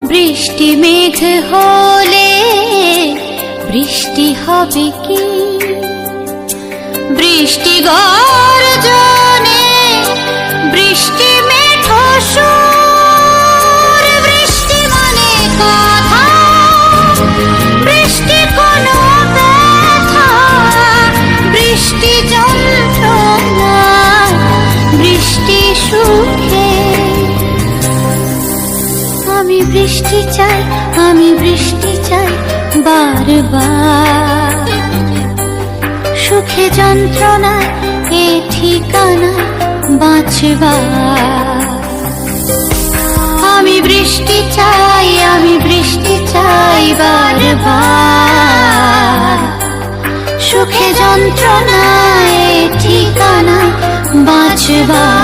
বৃষ্টি মেঘ হলে বৃষ্টি হবে কি? বৃষ্টি গর্জনে বৃষ্টি মেঠো সুর, বৃষ্টি মানে কথা, বৃষ্টি কোনো ব্যথা, বৃষ্টি যন্ত্রণা, বৃষ্টি সুখে। আমি বৃষ্টি চাই, আমি বৃষ্টি চাই বারবার, সুখে যন্ত্রণায় এ ঠিকানা বাঁচবার। আমি বৃষ্টি চাই, আমি বৃষ্টি চাই বারবার, সুখে যন্ত্রণায় এ ঠিকানা বাঁচবার।